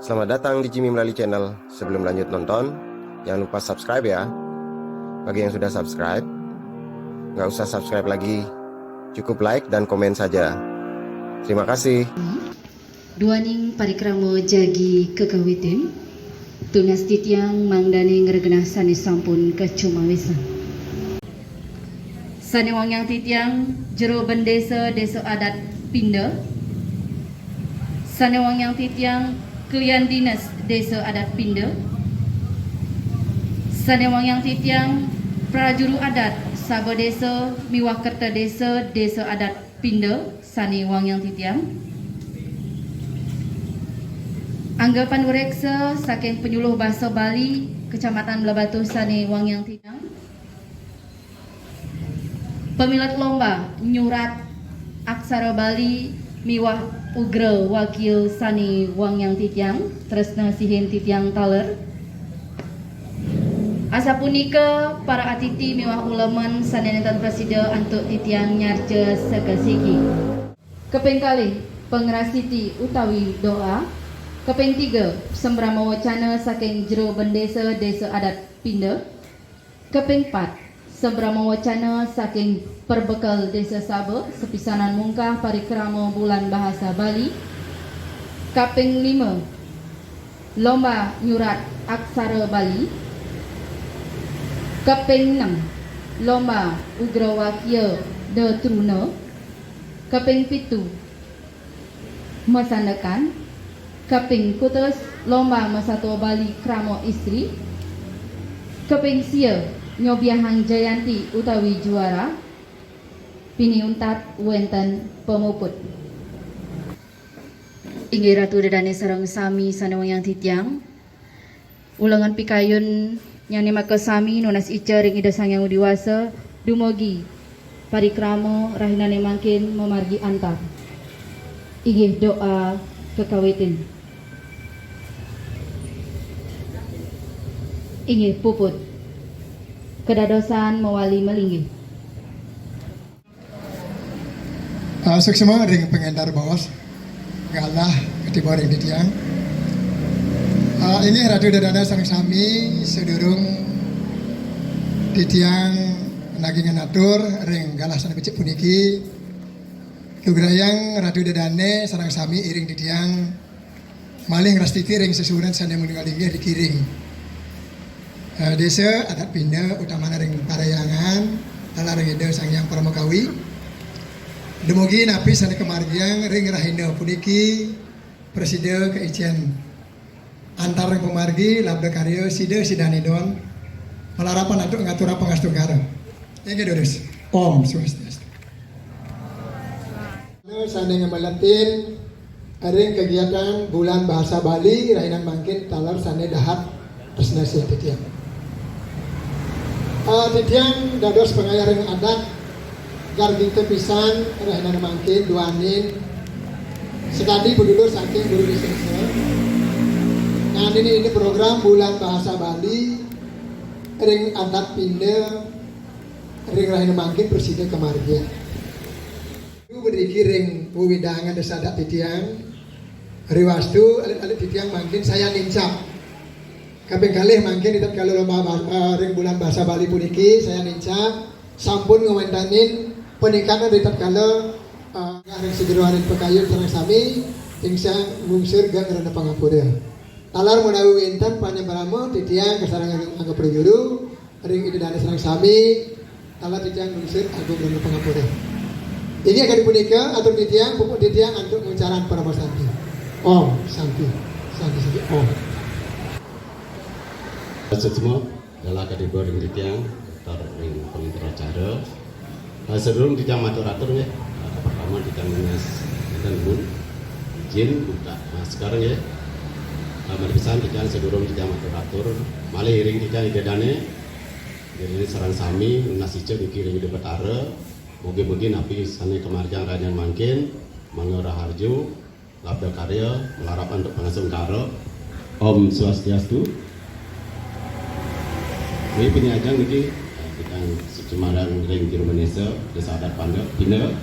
Selamat datang di Jimmy Melali Channel. Sebelum lanjut nonton, jangan lupa subscribe ya. Bagi yang sudah subscribe, nggak usah subscribe lagi. Cukup like dan komen saja. Terima kasih. Duaning parikramo jagi kekawitin, tunas titiang mangdani ngregenah sani sampun kecumawisan. Sani wangyang titiang jero bendesa desa adat Pinda. Sani wangyang titiang klian dinas desa adat Pinda. Sani wangyang titiang prajuru adat Sabo desa Miwakerta desa desa adat Pinda. Sani wangyang titiang anggapan ureksa saking penyuluh bahasa Bali Kecamatan Melabatu Sani wangyang titiang pemilat lomba nyurat aksara Bali miwah ugra wakil Sani wangyang titiang tresna sihin titiang taler asapunika para atiti miwah ulaman sanenetan presida antuk titiang nyarja sekasiki keping kalih pengrasiti utawi doa. Keping 3 sembrama wacana saking jero bendesa desa adat Pinda. Keping 4 sembrama wacana saking perbekal desa Saba sepisanan mungkah parikrama bulan bahasa Bali. Kaping 5 lomba nyurat aksara Bali. Kaping 6 lomba ugra wakil de truna. Kaping 7 masandakan. Kaping kutus lomba Masatua Bali Kramo Istri. Kaping sia nyobiahang Jayanti utawi juara. Piniuntat wenten pemuput. Inggih Ratu Dedane sareng sami sanewang titiang. Ulangan pikayun nyane maka sami nunas ica ring ida sang yang diwasa dumugi parikramo rahinane mangkin memargi antar. Inggih doa kekawitin. Inggih puput kedadosan mewali melinggih. Suksema ring pengendar bos galah ketiba ring ditiang. Ini Ratu Dedana sang sami sedurung ditiang nagingan atur ring galah sana becik puniki. Kegrayang Ratu Dedane sarang sami iring ditiang maling rastiti ring sesuran sana meninggal inggih dikiring. Desa adat Pinda utamana ring parayangan ala ring ida sang yang pramakawi demogi napi sana kemargiang ring rahina puniki presida keijen antar ring pemargi labda karya sida sidanidon pelarapan untuk ngatur pangastungkara ini doris Om Swastiastu sana yang melatin ring kegiatan bulan bahasa Bali rahinan mangkin talar sana dahat resnasi titiang titiang dados pengayaring adat garging tepisan rahinan mangkin duanin sekali berduduk saking guru bisnis. Nah ini program bulan bahasa Bali ring adat Pinda ring rahinan mangkin presiden kemargian itu berdiki ring widangan desa adat titiang riwastu alit titiang mangkin saya nincap kaping kalih mangkin ditap kalau lomba ring bulan bahasa Bali puniki saya nincap sampun ngewentanin peningkatan ditap kalau ring sejeroanin pekayun sareng sami tingsa ngungsur gang rena pangapura talar menawi winten panyebaramo titiang kesarangan angga prajuru ring ide dana sareng sami talar titiang ngungsur agung rena pangapura ini akan dipunika atur titiang pupuk titiang untuk mengucaran para santi Om santi Om semua adalah kedua ring titiang atau ring penginter acara. Sebelum titiang matur-atur ya, pertama titiang menas dan bun izin buka. Nah sekarang ya, mari pesan titiang sebelum titiang matur-atur, malih ring titiang idedane, jadi sarang sami menas ica dikiring di betara, mogi-mogi napi sana kemarjang rakyat mangkin, mangga raharjo, labda karya, melarapan untuk pangasungkara. Om Swastiastu. Ini penyajian ini kita Semarang ring di Indonesia desa adat Pinda,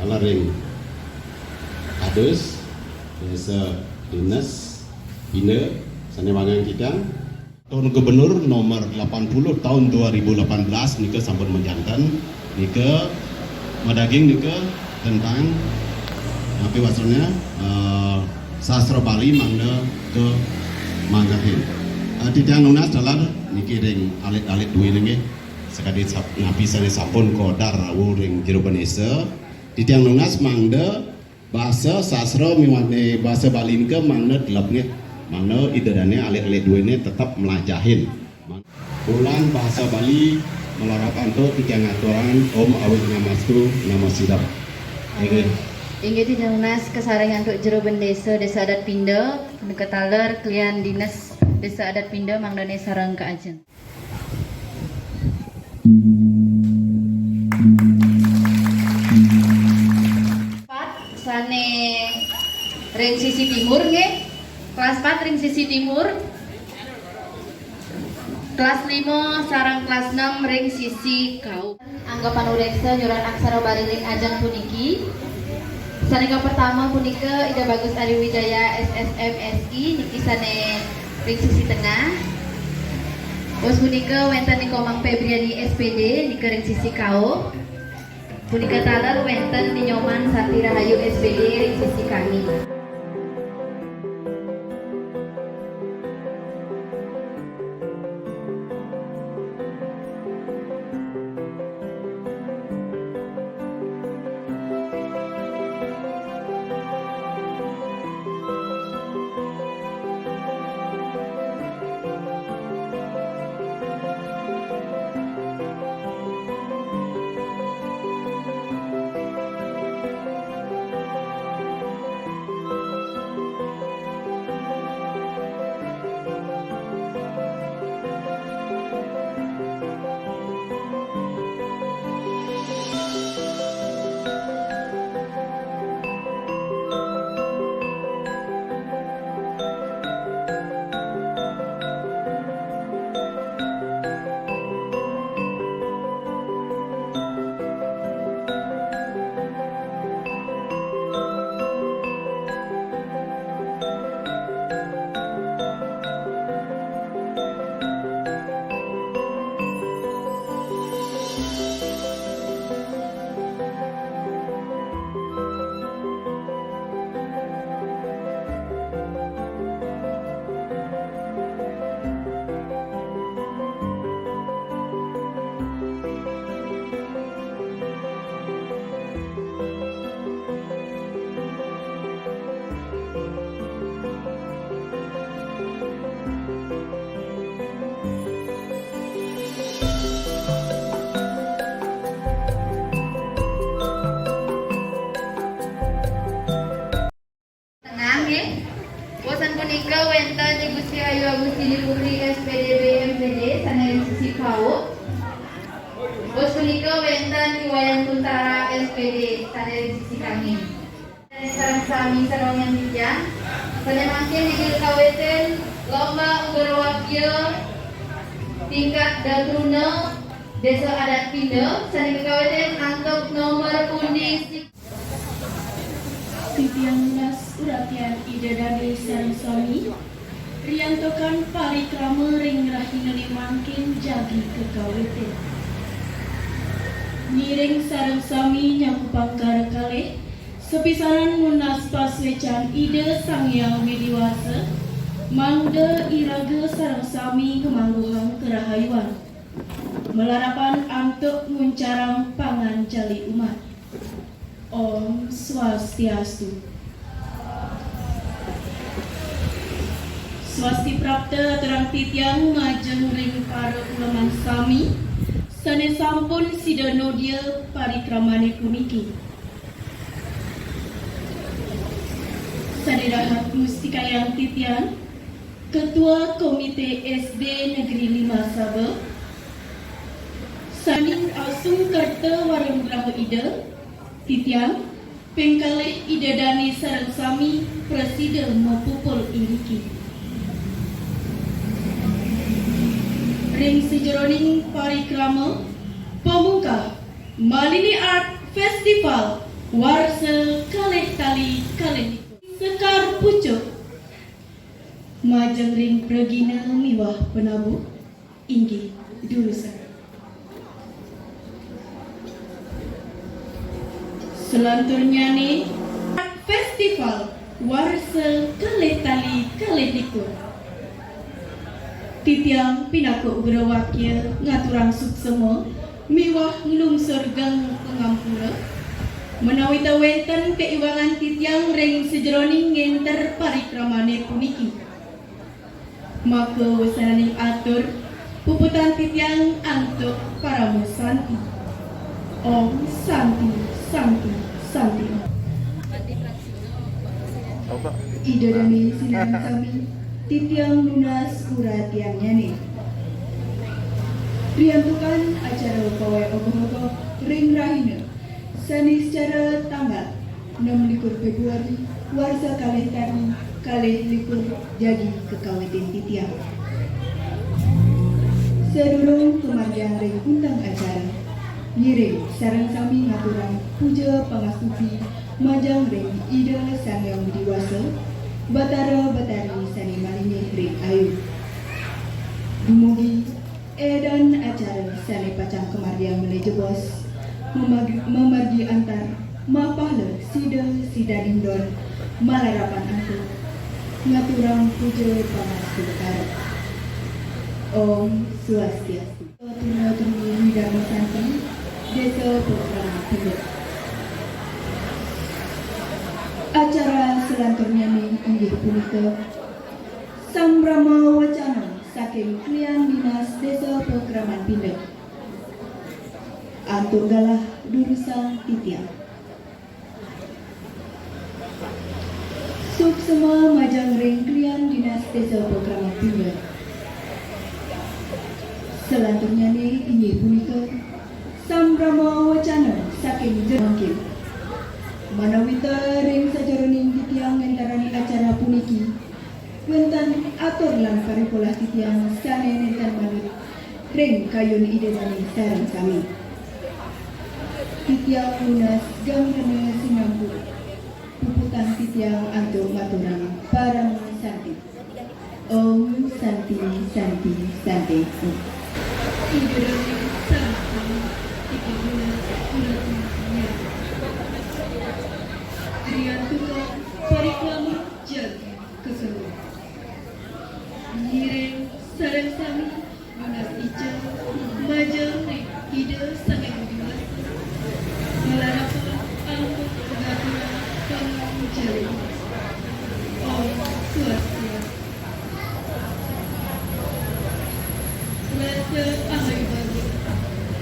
ala ring adus desa dinas Bina Sanewangan Kitang Tahun Gubernur nomor 80 tahun 2018 nika sampun menjantan nika madaging nika tentang apa wasranya sastra Bali mangna ke manggahin. Titiang nunas dalam niki ring alit-alit duwe nggih sekali ngapisane sampun kodar rawuh ring jero Benesa. Titiang nunas mangda bahasa sastra miwane bahasa Bali nika mangna delep nggih. Mana idadane alit-alit duene tetap melajahin. Ulan bahasa Bali melarap anto tiga ngaturan om awet ngamastu nama sidap. Inggih tidak lunas kesaring untuk jero Bendesa Desa Adat Pindo neketaler klian dinas Desa Adat Pindo mangdane sareng ka ajeng. Sane ring sisi timur nggih. Kelas 4 ring sisi timur. Kelas 5 sarang kelas 6 ring sisi kau. Anggapan ureksa nyurat aksara Bali ring ajeng puniki. Sanika pertama punika Ida Bagus Ari Wijaya SSM SI niki sane ring sisi tengah. Terus punika wenten Niko Mang Febriani SPD niki ring sisi kau. Punika taler wenten Ninyoman Sati Rahayu SPD ring sisi kami. punika wenten Ibu Sri Ayu Agustini Putri SPD BMPD sanes sisi PAUD. Bos punika wenten Iwayan Kuntara SPD sanes sisi kami. Sareng sami sareng yang saya makin digil kaweten lomba unggur wakil tingkat Datruna Desa Adat Pindo saning kaweten angkep nomor pundi Titiang Nas Uratian Ida Dani Sareng Suami Riantokan parikrama ring rahinane mangkin jagi kekaweten Miring Sareng Suami nyakupang kalih sepisanan munas paswecan Ida Sang Hyang Widiwasa mangda iraga Sareng Sami kemangguhang kerahayuan melarapan antuk muncarang pangan cali umat. Om Swastiastu. Swasti prapta terang titiang ngajeng ring para ulaman sami sane sampun sidanodia parikramane puniki. Saderahat mustikayang titian Ketua Komite SD Negeri 5 Sabah Saning Asung Karta Warung Ida Titian pengkalih Ida Dani Sareng Sami Presiden Mapupul Iriki Ring sejeroning parikrama pemungkah Malini Art Festival Warsa Kalih Tali Kalih Sekar Pucuk majeng ring pregina miwah penabuh inggih durusan. Selanturnya nih festival warsa kalih tali kalih likur. Titiang pinaku berawakil ngaturang suksema miwah nglungsur gang pengampura. Menawi tawenten keiwangan titiang ring sejeroning ngenter parikramane puniki. Maka wasananing atur puputan titiang antuk para musanti. Om Santi Santi Santi. Ida dami sinan kami titiang lunas kuratiang nyani. Riantukan acara pawai ogoh-ogoh ring rahina sani secara tanggal 6 Februari warsa kalih tani kalih likur jadi kekawitin titiang. Sedurung kemargian ring undang acara ngiring sareng sami ngaturang puja pangastuti majang ring ida sang yang diwasa batara batari sani malingi ring ayu. Dumugi edan acara sani pacang kemargian menuju bos memargi antar mapahle sida dindon malarapan aku ngaturang puja pangastuti. Om Swastiastu. Tuna-tuna Widama Santi Desa Putra Pinduk. Acara selanjutnya inggih punika Sambrama Wacana saking Klian Dinas Desa Pokraman Pinduk. Antuk galah durusan titiang. Suksema majang ring Klian Dinas Desa Pokraman Pinduk. Selanjutnya inggih punika Sambrama Wacana saking Jerongkil. Manawita ring sajaroning titiang entarani acara puniki wenten atur lan parikolah titiang sane nentan manut ring kayun idedani sareng sami. Titiang lunas gangrene sinambu puputan titiang antuk maturang parang santi. Om Santi Santi Santi. Idedani santi titiang lunas Riantukan pariklama jaga keseluruhan. Ngiring sareng sami lunas ica majang ring ida sangat dewasa melarapan angkut pengaturan pangang jari. Om Swastiastu. Rasa ahai bagi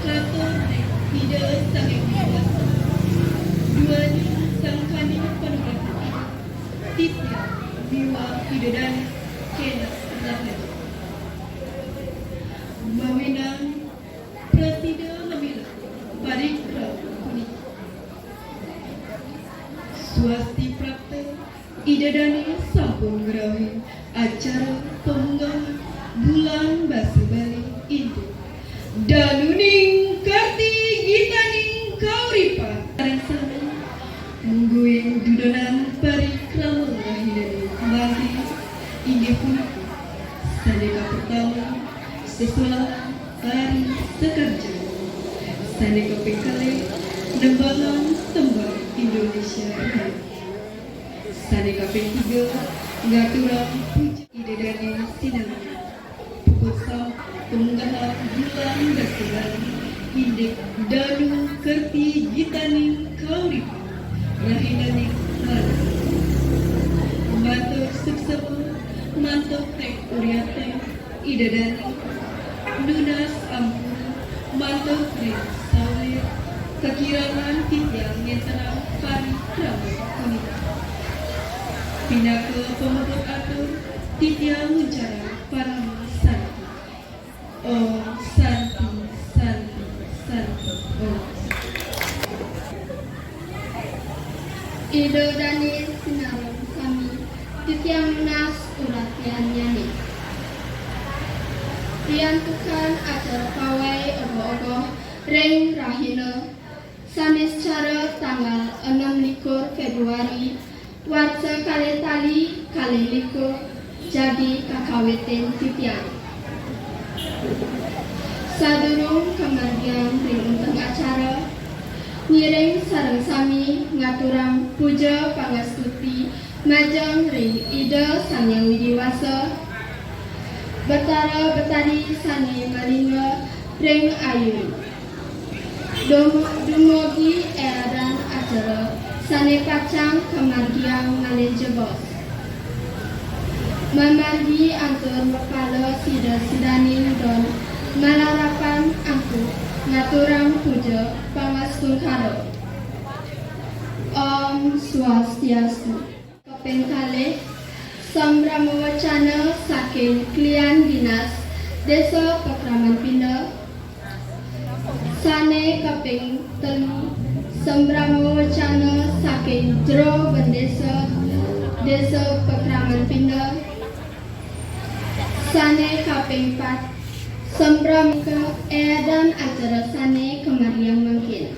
kator ring ida sangat dewasa duanya sangkani penuh titya biwa hidudan kena rakyat mawinang presida memilih parikra kuning swasti prapta idadani sampun gerawi acara pemunggahan bulan basa bali itu danuning karti gitaning kauripa sareng sami mungguing dudonan parikrama rahina kembali inggih punika saneka pertama sesulah hari sekerja saneka pekale nembangan tembang Indonesia Raya saneka ketiga ngaturang puja idedani sinama puput pemunggahan bulan basebali indik danu kerti gitaning kauripa rahinaning malas mantuk suksema mantuk tek uriate idadani lunas ampun mantuk tek sawir kekirangan titiang nyentanang parikrama kuning pinaka pemukul atur titiang mencara para santi. Om Santi Santi Santi. Om Ido dani sinarang kami titiang lunas uratian nyani. Riantukan acara pawai ogoh-ogoh ring rahina sanes cara tanggal 6 Februari warsa kalih tali kalih likur jagi kakaweten titian. Sadurung kamargian ring untang acara, ngiring sareng sami ngaturang puja pangastuti majang ring ide sang yang widiwasa, betara betari sani malinga ring ayu. Dumugi eradan acara sane pacang kamargian ngalen jebos. Memargi antur mepala sida sidanin don malarapan angku ngaturang puja pangastungkara. Om Swastiastu. Kaping kalih sambrama wacana saking klian dinas Desa Pakraman Pindah. Sane kaping telu sambrama wacana saking jero bendesa Desa Pakraman Pindah. Sane kaping 4 sembram ke edan acara sane kemariang mangkin.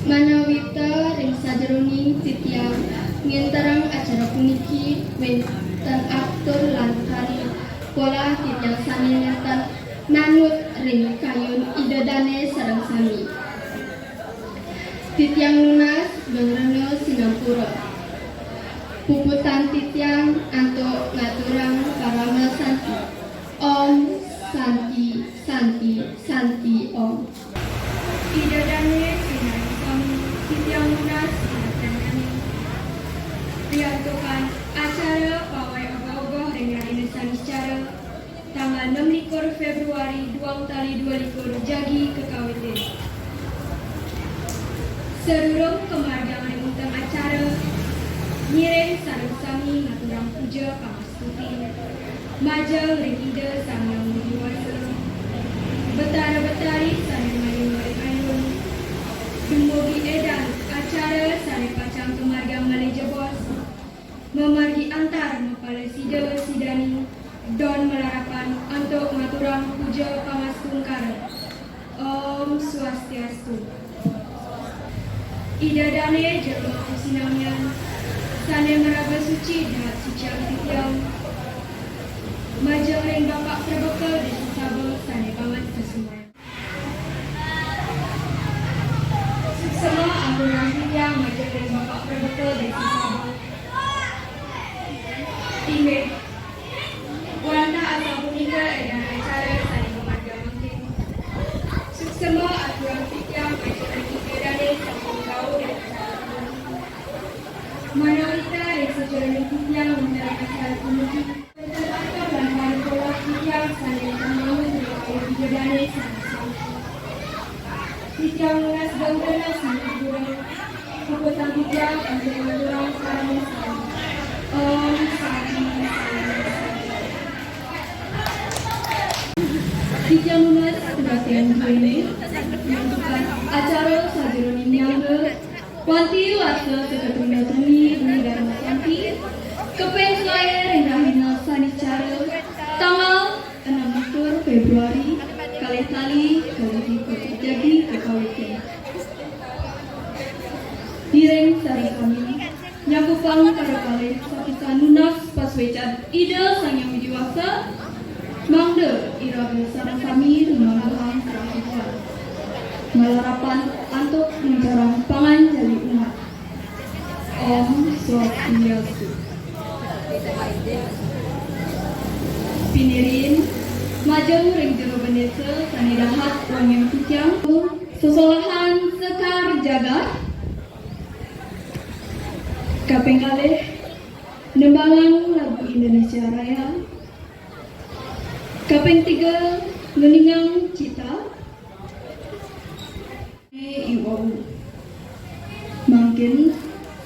Manawita ring sajeroning titiang nginterang acara puniki wenten aktor lan kali pola titiang sane nenten nanut ring kayun idadane sareng sami. Titiang lunas bengrene Singapura. Puputan titiang antuk ngaturang parama santi. Om Santi, Santi, Santi Om. Idadane sinan sami titiang lunas sinatandani. Diantukan acara pawai ogoh-ogoh ring rahina saniscara tanggal 6 Februari 2022 jagi kekawiten. Serurung kemargang ring untang acara ngiring sareng sami ngaturang puja pangastuti majal ring ide sang yang widiwasa, betara-betari sane maling-maling ayun, dumugi edan acara sane pacang kemargang maleja bos, memargi antar mapala sida sidani don melarapan untuk ngaturang puja pangastungkara. Om Swastiastu. Idadane jero sinamian sane meraga suci dahat suci titiang majang ring bapak terbekal di Sabah sane banget kesemuanya. Semua angguran titiang majang ring bapak terbekal di Sabah. Tinggal Wanda atau punika edan acara sane kemarga mungkin. Semua aturan titiang majang ring idadane sampun kau dan Manawita ring sejarah titiang mendarat acara puniki. Titiang lunas gaudana sangat kurang keputan titiang untuk mendorong sarang sarang. Om Santi. Titiang lunas kebatian ini menentukan acara sajeroning nyangga wanti warga seketunda tuni dan santi kepen selaya renggahina sanicara tanggal 6 Februari kali-kali jadi kekawiten. Direng sareng kami nyakupang kali sakisan lunas paswecan ide sang yang widiwasa mangde iraga sareng kami rumah kerahian malarapan antuk menjarang pangan jali umat. Om Swastiastu. Pinirin majeng ring jero bendesa sane dahat wong yang titiang sesolahan sekar jagat kaping kalih nembangan lagu Indonesia Raya kaping 3 meningang cita iwau mungkin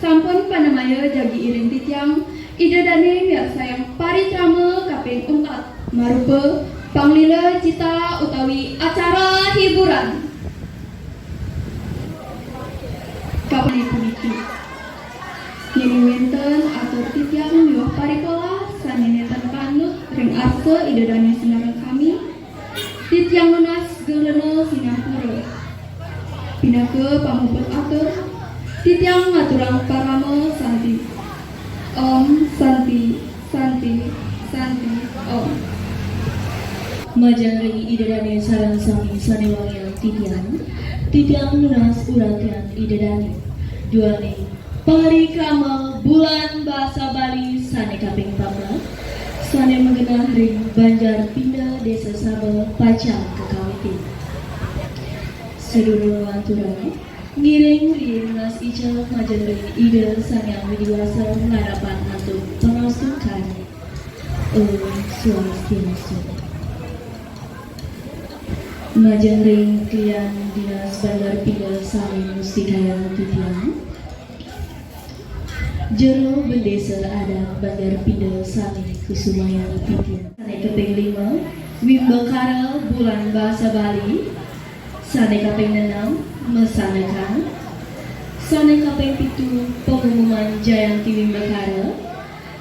sampun panamaya jagi iring titiang idadane miak sayang paritrama kaping 4 marupa panglila cita utawi acara hiburan kapali puniki nini wenten atur titiang miwah parikola sanenetan panut ring arsa idadane sinareng kami titiang lunas gelena Singapura pinake pamuput atur titiang ngaturang parama santi. Om Santi Santi, Om. Majang ring idadane sarang sami sanewangian titiang lunas uratian idadane duane parikrama bulan bahasa Bali sane kaping 14 sane mengenah ring Banjar Pindah Desa Saba Pacang Kekawiti sedulur wanturane ngiring ring nas ica majang ring ide sanyang widiwasa ngarapan atur pengastukan Swastiastu. Majang ring klian dinas Banjar Pindah sami mustikaya titiang jero bendesa adat Banjar Pindah sami kusumayan titiang sane kaping 5 Wimbekara bulan bahasa Bali sane kaping 6 mesanakan sane kaping 7 pengumuman Jayanti Wimbekara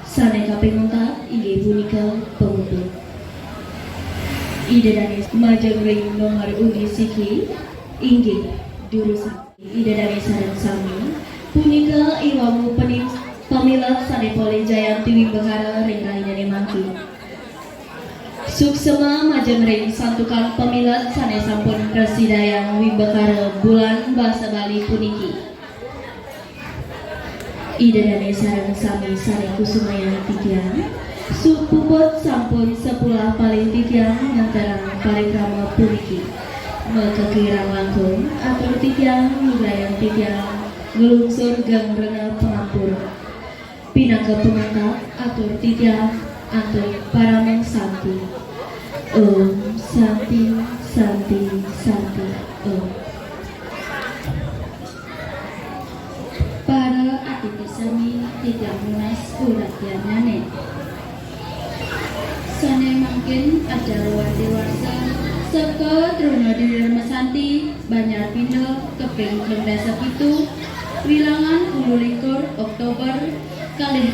sane kaping 4 inggih punika pengupur ide dari majang ring nomor undi siki inggih durusan ide dari sarang sami punika iwamu pamilat sane pole Jayanti Wimbekara ring rahina mangki suksema majang ring santukan pamilat sane sampun presidayang Wimbekara bulan bahasa Bali puniki ide dari sarang sami sane kusumayan titiang supuput sampun sepulah paling titiang ngantarang parikrama puniki mekekirang langkung atur titiang ngurayang titiang ngelungsur gang rena pengampur pinaka pemantap atur titiang atur parameng santi Om santi santi santi Om para atiti sami titiang lunas uratian nane sane mungkin acara dewasa seka Truna Dharma Santi Banjar Pindah keping 17 wilangan 21 Oktober kali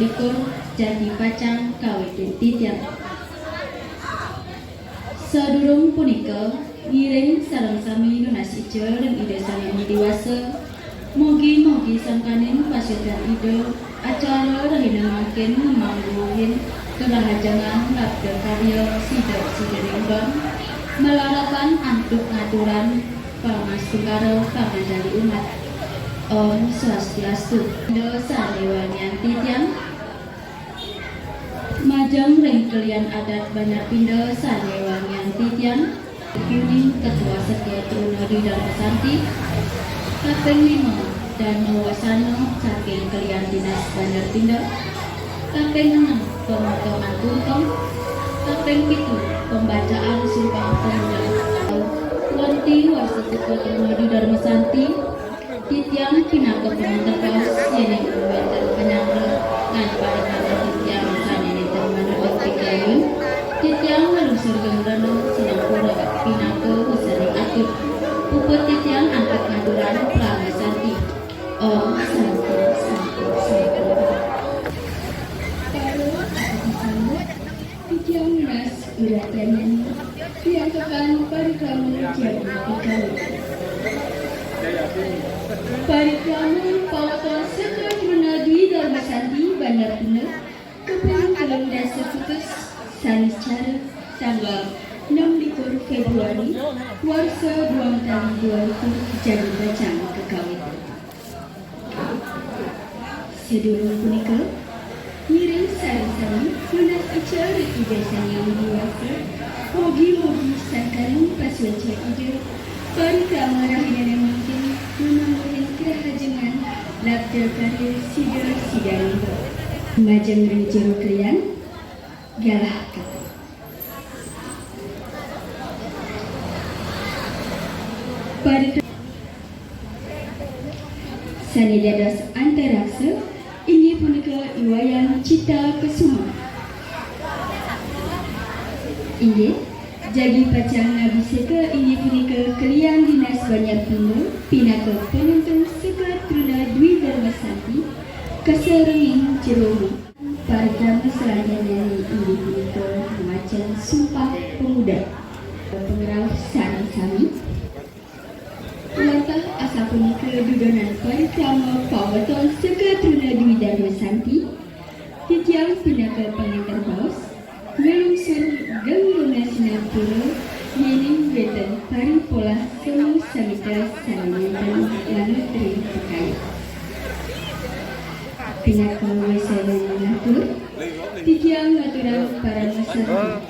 likur Jati Pacang Kawitin Titiang sadurung punika ngiring sareng sami lunas ica dan ide sami dewasa mugi sangkanin pasukan ide acara rahina makin memangguhin kerahajangan labda karya siderimbang melarapan antuk ngaturan pangastungkara pangandali umat Om Swastiastu dosa dewanyan titiang majang ring kalian adat Banjar Pindah sadewanyan titiang Yuni ketua setiap Truna Dharma Santi kaping 5 dan mawasano saking kalian dinas Banjar Pindah kaping 6 pemotongan tuntong kaping 7 pembacaan sumpah pemuda wanti warsituka Truna Dharma Santi titiang pinaka penantakas yeneng pembantar penyangga dan parikana titiang sanene termanut pikayun titiang melusur gengrana sedang pura pinaka usari atur puput titiang angkat ngaduran Prama Santi Om Santi Santi Santi titiang nas uratian diangkakan parikrama jadi pikayun parikrama pawaton seka Truna Dharma Santi Banjar Pindah keping 13 sanis cara tanggal 6 Februari warsa 2 tahun 2000 jadi Pacang Kekawitan sedulur punika ngiring sareng-sareng lunas acara ide yang dewasa mogi sangkaring pasuca ide parikrama rahina mungkin menangguhin kerahajangan labda karya siderimbang majang ring jero kalian galah kata parikrama sane dados antaraksa inggih punika Iwayan Cita Kesuma inggih jadi Pacang Ngabiseka inggih punika kalian dinas Banjar Pindah pinaka penuntun seka Truna Dharma Santi kaserenging Jeromi parikrama selanjutnya inggih punika macan sumpah pemuda pengerau sami Lantah asa punika dudonan parikrama pawaton seka Truna Dharma Santi Titiang pinaka pengantar baus, melungsur genggona Singapura, yening wetan pari pola semu samita sanenentan lalu teri pekai. Pinaka wesalan ngatur, titiang ngaturan para masyarakat.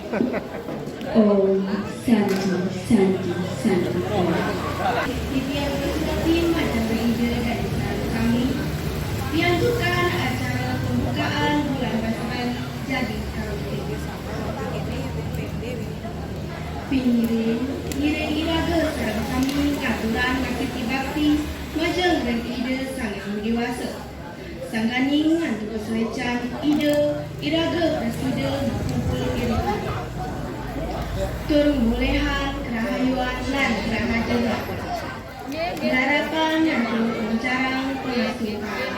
Om Santi Santi Santi. Titiang bersuati macam berizin dari selalu kami, dianjurkan acara pembukaan bulan Ramadan jadi karaoke. Pingirin, ngiring iraga sarang kami aturan aktiviti bakti majang dan ide sangat dewasa. Sangganing antu kesuecan ide iraga presiden kumpul iri. Turun bolehan kerahayuan lan kerahajaga. Harapan antu pencarang pengasuhan.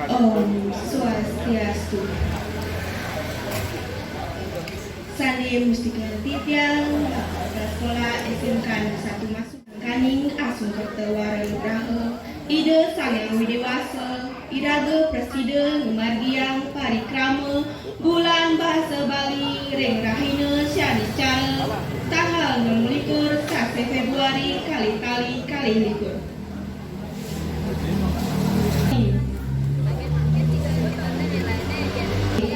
Om Swastiastu. Sani mustika titiang sekolah SMK satu masuk kaning asung kertawara nugraha ide sangang widewasa iraga presiden margiang parikrama bulan bahasa Bali reng rahina syadicara tanggal 26 Februari kali likur.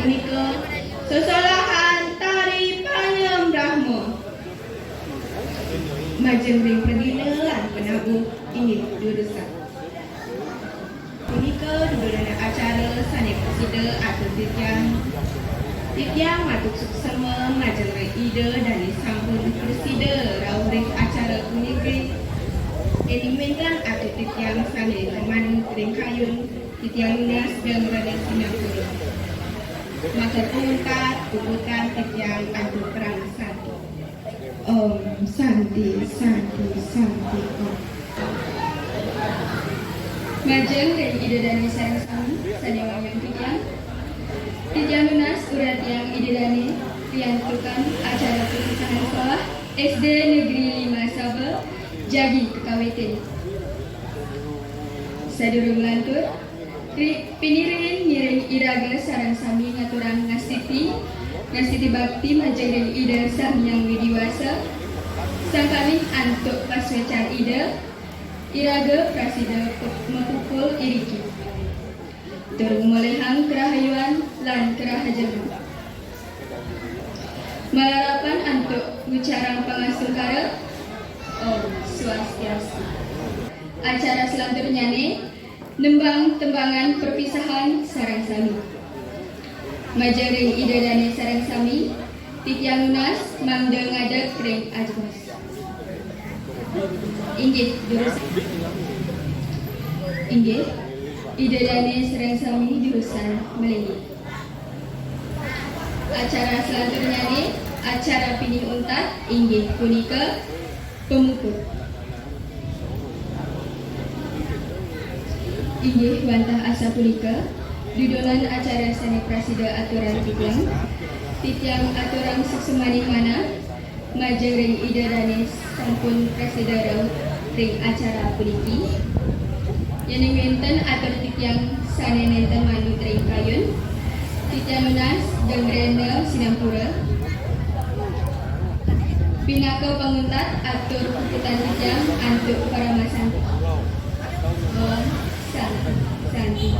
Unika sesolahan tari Panyam Brahma majeng ring perdina lan penabuh ingin dudusan. Unika dudulana acara sane presida atau titiang matuk suksema majeng ring ide dan disambung presida rauh ring acara unika eliminkan atau titiang sane teman ring kayun titiang lunas dan raden Singapura. Maka puntat kubutan titiang antu perang santi. Om Santi Santi Santi Om. Majeng dan ide dani sarang sami sadewa yang titiang lunas urat yang ide dani diantukan acara perpisahan sekolah SD Negeri 5 Sabah Jagi Kekawetin. Sadurung lantur pinirin ngiring iraga sarang sami ngaturan ngasiti bakti majeng ide samyang widiwasa sangkali antuk paswecan ide iraga prasida mekukul iriki turung molehang kerahayuan lan kerahajaman malarapan antuk ngucarang pangasukara Om Swastiastu. Acara selanjutnya nembang tembangan perpisahan sarang sami. Majaring ide dane sarang sami, titiang lunas mangda ngadak ring ajmas. Inggih ide dane sarang sami jurusan Melayu. Acara selanjutnya acara pinih untat inggih punika pemukul. Inggih bantah asa punika dudulan acara seni prasida aturan titiang aturan suksemani mana majeng ring ida danis sampun presida rauh ring acara puniki yening wenten atur titiang sanenenten manut ring kayun titiang lunas jeung Brenda Sinampura pinaka panguntat atur puputan titiang antuk para masanti. Santi.